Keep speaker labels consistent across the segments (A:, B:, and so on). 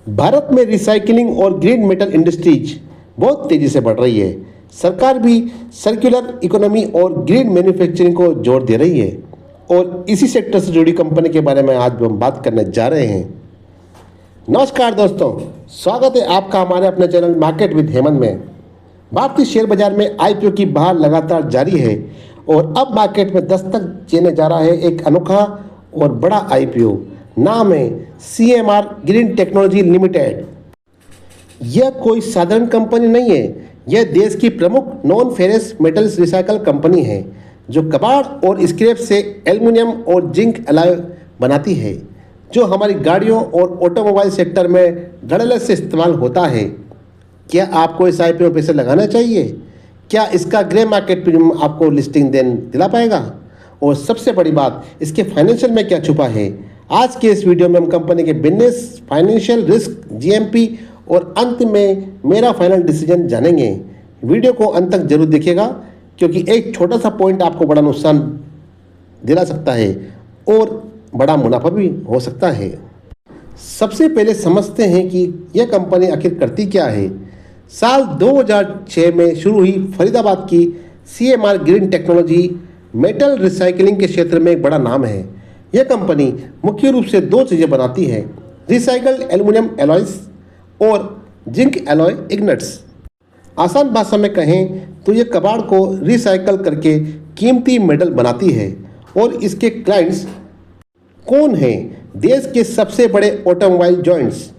A: भारत में रिसाइकलिंग और green metal industries बहुत तेजी से बढ़ रही है। सरकार भी सर्कुलर इकोनॉमी और ग्रीन मैन्युफैक्चरिंग को जोर दे रही है और इसी सेक्टर से जुड़ी कंपनी के बारे में आज हम बात करने जा रहे हैं। नमस्कार दोस्तों, स्वागत है आपका हमारे अपने चैनल मार्केट विद हेमंत में। भारतीय शेयर बाजार में आईपीओ की बहार लगातार जारी है और अब मार्केट में दस्तक देने जा रहा है एक अनोखा और बड़ा आईपीओ। नाम है सीएमआर ग्रीन टेक्नोलॉजी लिमिटेड। यह कोई साधारण कंपनी नहीं है, यह देश की प्रमुख non ferrous metals recycle company है जो कबाड़ और स्क्रैप से एल्युमिनियम और जिंक अलॉय बनाती है, जो हमारी गाड़ियों और ऑटोमोबाइल सेक्टर में धड़ल्ले से इस्तेमाल होता है। क्या आपको इस आईपीओ में पैसे लगाना चाहिए? क्या इसका ग्रे मार्केट प्रीमियम आपको लिस्टिंग दिला पाएगा? और सबसे बड़ी बात, इसके फाइनेंशियल में क्या छुपा है? आज के इस वीडियो में हम कंपनी के बिजनेस, फाइनेंशियल रिस्क, जीएमपी और अंत में मेरा फाइनल डिसीजन जानेंगे। वीडियो को अंत तक जरूर देखिएगा क्योंकि एक छोटा सा पॉइंट आपको बड़ा नुकसान दिला सकता है और बड़ा मुनाफा भी हो सकता है। सबसे पहले समझते हैं कि यह कंपनी आखिर करती क्या है। साल 2006 में शुरू हुई फरीदाबाद की CMR green technology metal recycling के क्षेत्र में एक बड़ा नाम है। यह कंपनी मुख्य रूप से दो चीज़ें बनाती है: रिसाइकल्ड एल्युमिनियम एलॉयज और जिंक एलॉय इग्नेट्स। आसान भाषा में कहें तो यह कबाड़ को रिसाइकल करके कीमती मेटल बनाती है। और इसके क्लाइंट्स कौन हैं? देश के सबसे बड़े ऑटोमोबाइल जॉइंट्स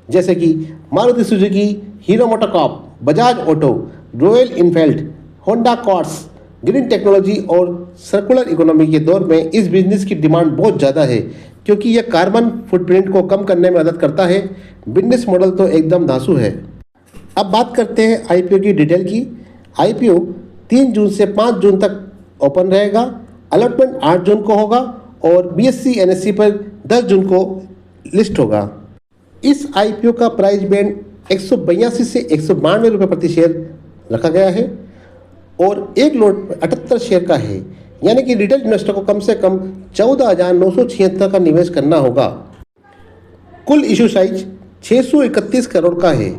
A: जैसे कि Maruti Suzuki, Hero MotoCorp, Bajaj Auto, Royal Enfield, Honda cars. Green technology और सर्कुलर इकोनॉमी के दौर में इस बिजनेस की डिमांड बहुत ज़्यादा है क्योंकि यह कार्बन फुटप्रिंट को कम करने में मदद करता है। बिजनेस मॉडल तो एकदम धांसू है। अब बात करते हैं आईपीओ की डिटेल की। आईपीओ 3 जून से 5 जून तक ओपन रहेगा। अलॉटमेंट 8 जून को होगा और बीएसई एनएसई पर 10 जून को लिस्ट होगा। इस आईपीओ का प्राइस बैंड 182 से 192 रुपये प्रति शेयर रखा गया है और एक लॉट 78 शेयर का है, यानी कि रिटेल इन्वेस्टर को कम से कम 14,976 का निवेश करना होगा। कुल इशू साइज 631 करोड़ का है।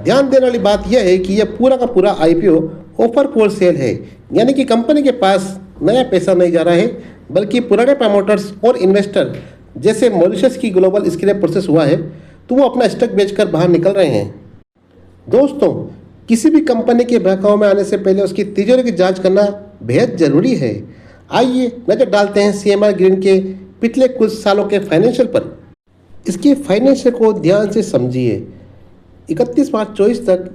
A: ध्यान देने वाली बात यह है कि यह पूरा का पूरा आईपीओ ऑफर फॉर सेल है, यानी कि कंपनी के पास नया पैसा नहीं जा रहा है बल्कि पुराने प्रमोटर्स और इन्वेस्टर जैसे मॉरिशस की ग्लोबल स्क्रैप प्रोसेस हुआ है तो वो अपना स्टॉक बेचकर बाहर निकल रहे हैं। दोस्तों, किसी भी कंपनी के बहकाव में आने से पहले उसकी तिजोरी की जांच करना बेहद ज़रूरी है। आइए नज़र डालते हैं सीएमआर ग्रीन के पिछले कुछ सालों के फाइनेंशियल पर। इसके फाइनेंशियल को ध्यान से समझिए। 31 मार्च 2024 तक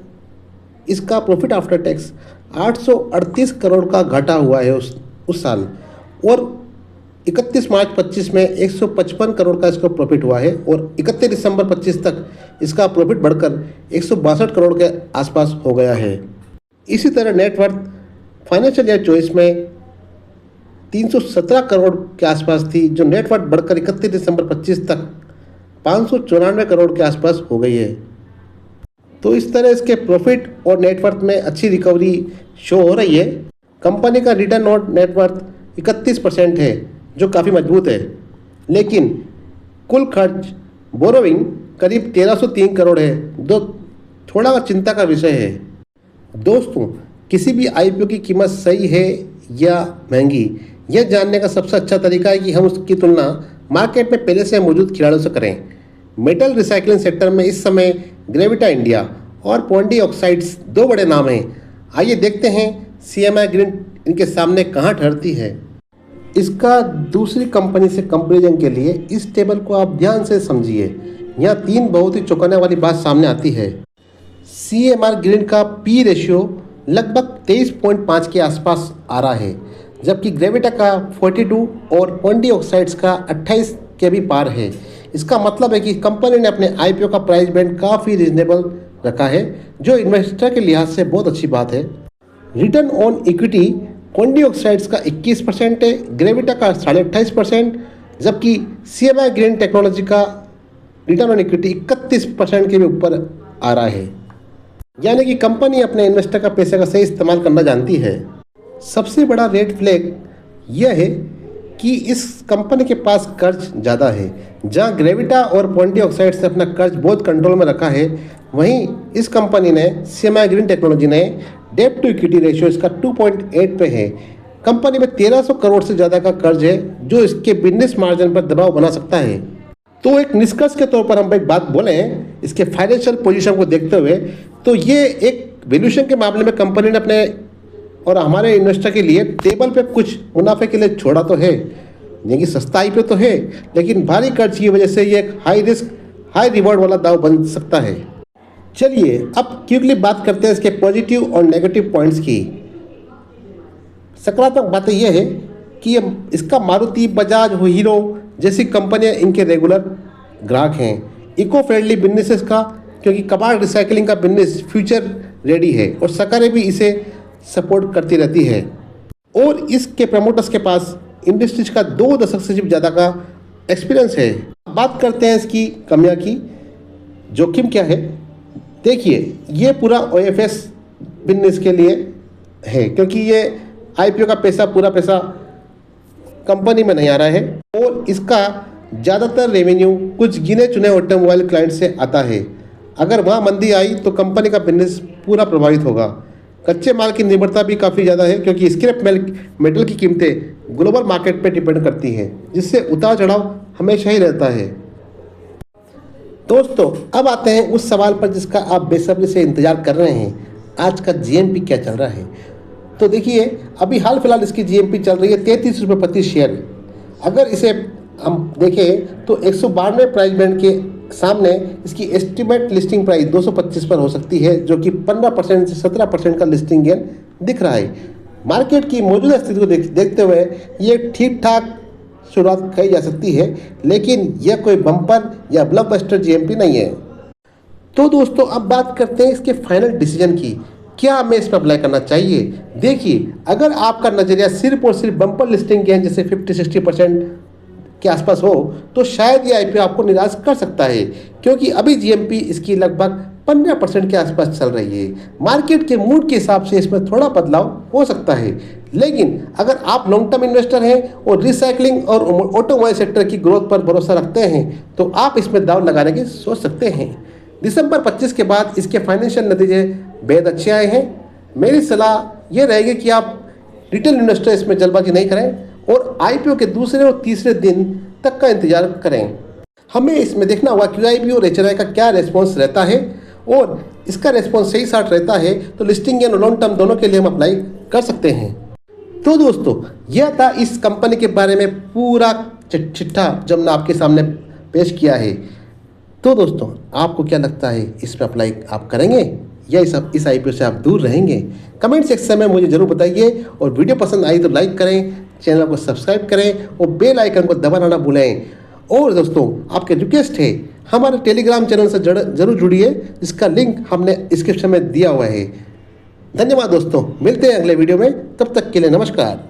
A: इसका प्रॉफिट आफ्टर टैक्स 838 करोड़ का घाटा हुआ है उस साल, और 31 मार्च 2025 में 155 करोड़ का इसका प्रॉफिट हुआ है और 31 दिसंबर 2025 तक इसका प्रॉफिट बढ़कर 162 करोड़ के आसपास हो गया है। इसी तरह नेटवर्थ फाइनेंशियल ईयर 24 में 317 करोड़ के आसपास थी, जो नेटवर्थ बढ़कर 31 दिसंबर 2025 तक 594 करोड़ के आसपास हो गई है। तो इस तरह इसके प्रॉफिट और नेटवर्थ में अच्छी रिकवरी शो हो रही है। कंपनी का रिटर्न ऑन नेटवर्थ 31% है, जो काफ़ी मजबूत है, लेकिन कुल खर्च बोरोइंग करीब 1303 करोड़ है, जो थोड़ा चिंता का विषय है। दोस्तों, किसी भी आईपीओ की कीमत सही है या महंगी, यह जानने का सबसे अच्छा तरीका है कि हम उसकी तुलना मार्केट में पहले से मौजूद खिलाड़ियों से करें। मेटल रिसाइकलिंग सेक्टर में इस समय ग्रेविटा इंडिया और पोंडी ऑक्साइड्स दो बड़े नाम हैं। आइए देखते हैं सीएमआर ग्रीन इनके सामने कहाँ ठहरती है। इसका दूसरी कंपनी से कंपैरिजन के लिए इस टेबल को आप ध्यान से समझिए। यहाँ 3 बहुत ही चौंकाने वाली बात सामने आती है। सीएमआर ग्रीन का पी रेशियो लगभग 23.5 के आसपास आ रहा है, जबकि ग्रेविटा का 42 और पोंडी ऑक्साइड्स का 28 के भी पार है। इसका मतलब है कि कंपनी ने अपने आईपीओ का प्राइस बैंड काफ़ी रिजनेबल रखा है, जो इन्वेस्टर के लिहाज से बहुत अच्छी बात है। Return on equity Pondi oxides का 21% है, ग्रेविटा का 28.5%, जबकि सीएमआर ग्रीन टेक्नोलॉजी का रिटर्न ऑन इक्विटी 31% के भी ऊपर आ रहा है। यानी कि कंपनी अपने इन्वेस्टर का पैसे का सही इस्तेमाल करना जानती है। सबसे बड़ा रेड फ्लैग यह है कि इस कंपनी के पास कर्ज ज़्यादा है। जहां ग्रेविटा और पोंटी ऑक्साइड्स ने अपना कर्ज बहुत कंट्रोल में रखा है, वहीं इस कंपनी ने सीएमआई ग्रीन टेक्नोलॉजी ने डेट टू इक्विटी रेशियो इसका 2.8 पे है। कंपनी में 1300 करोड़ से ज़्यादा का कर्ज है जो इसके बिजनेस मार्जिन पर दबाव बना सकता है। तो एक निष्कर्ष के तौर पर हम एक बात बोलें इसके फाइनेंशियल पोजीशन को देखते हुए, तो ये एक वैल्यूएशन के मामले में कंपनी ने अपने और हमारे इन्वेस्टर के लिए टेबल पे कुछ मुनाफे के लिए छोड़ा तो है, यानी कि सस्ता आईपीओ तो है, लेकिन भारी कर्ज की वजह से ये एक हाई रिस्क हाई रिवॉर्ड वाला दाव बन सकता है। चलिए अब क्विकली बात करते हैं इसके पॉजिटिव और नेगेटिव पॉइंट्स की। सकारात्मक बातें यह है कि ये इसका मारुति, बजाज, हीरो जैसी कंपनियां इनके रेगुलर ग्राहक हैं। इको फ्रेंडली बिजनेसेस का, क्योंकि कबाड़ रिसाइकलिंग का बिजनेस फ्यूचर रेडी है और सरकारें भी इसे सपोर्ट करती रहती है। और इसके प्रमोटर्स के पास इंडस्ट्रीज का 2 दशक से ज़्यादा का एक्सपीरियंस है। बात करते हैं इसकी कमियां की। जोखिम क्या है? देखिए, ये पूरा ओएफएस बिजनेस के लिए है, क्योंकि ये आईपीओ का पूरा पैसा कंपनी में नहीं आ रहा है और इसका ज़्यादातर रेवेन्यू कुछ गिने चुने ऑटोमोबाइल क्लाइंट से आता है। अगर वहाँ मंदी आई तो कंपनी का बिजनेस पूरा प्रभावित होगा। कच्चे माल की निर्भरता भी काफ़ी ज़्यादा है, क्योंकि स्क्रैप मेटल की कीमतें ग्लोबल मार्केट पर डिपेंड करती हैं, जिससे उतार चढ़ाव हमेशा ही रहता है। दोस्तों, अब आते हैं उस सवाल पर जिसका आप बेसब्री से इंतजार कर रहे हैं, आज का जीएमपी क्या चल रहा है। तो देखिए, अभी हाल फिलहाल इसकी जीएमपी चल रही है 33 रुपये प्रति शेयर। अगर इसे हम देखें तो 192 प्राइस बैंड के सामने इसकी एस्टिमेट लिस्टिंग प्राइस 225 पर हो सकती है, जो कि 15% से 17% का लिस्टिंग गेन दिख रहा है। मार्केट की मौजूदा स्थिति को देखते हुए ये ठीक ठाक शुरुआत कही जा सकती है, लेकिन यह कोई बम्पर या ब्लॉकबस्टर जीएमपी नहीं है। तो दोस्तों, अब बात करते हैं इसके फाइनल डिसीजन की। क्या हमें इसमें अप्लाई करना चाहिए? देखिए, अगर आपका नज़रिया सिर्फ और सिर्फ बम्पर लिस्टिंग गेन जैसे 50-60% के आसपास हो, तो शायद ये आईपीओ आपको निराश कर सकता है, क्योंकि अभी जीएमपी इसकी लगभग 15% के आसपास चल रही है। मार्केट के मूड के हिसाब से इसमें थोड़ा बदलाव हो सकता है, लेकिन अगर आप लॉन्ग टर्म इन्वेस्टर हैं और रिसाइकलिंग और ऑटोमोबाइल सेक्टर की ग्रोथ पर भरोसा रखते हैं, तो आप इसमें दाव लगाने की सोच सकते हैं। दिसंबर 25 के बाद इसके फाइनेंशियल नतीजे बेहद अच्छे आए हैं। मेरी सलाह ये रहेगी कि आप रिटेल इन्वेस्टर इसमें जल्दबाजी नहीं करें और आईपीओ के दूसरे और तीसरे दिन तक का इंतजार करें। हमें इसमें देखना होगा QIP और HNI का क्या रेस्पॉन्स रहता है, और इसका रेस्पॉन्स सही साथ रहता है तो लिस्टिंग गेन और लॉन्ग टर्म दोनों के लिए हम अप्लाई कर सकते हैं। तो दोस्तों, यह था इस कंपनी के बारे में पूरा चिट्ठा जो हमने आपके सामने पेश किया है। तो दोस्तों, आपको क्या लगता है, इसमें अप्लाई आप करेंगे या इस आईपीओ से आप दूर रहेंगे? कमेंट सेक्शन में मुझे ज़रूर बताइए, और वीडियो पसंद आई तो लाइक करें, चैनल को सब्सक्राइब करें और बेल आइकन को दबाना ना भूलें। और दोस्तों, आपके रिक्वेस्ट है, हमारे टेलीग्राम चैनल से जरूर जुड़िए, जिसका लिंक हमने डिस्क्रिप्शन में दिया हुआ है। धन्यवाद दोस्तों, मिलते हैं अगले वीडियो में, तब तक के लिए नमस्कार।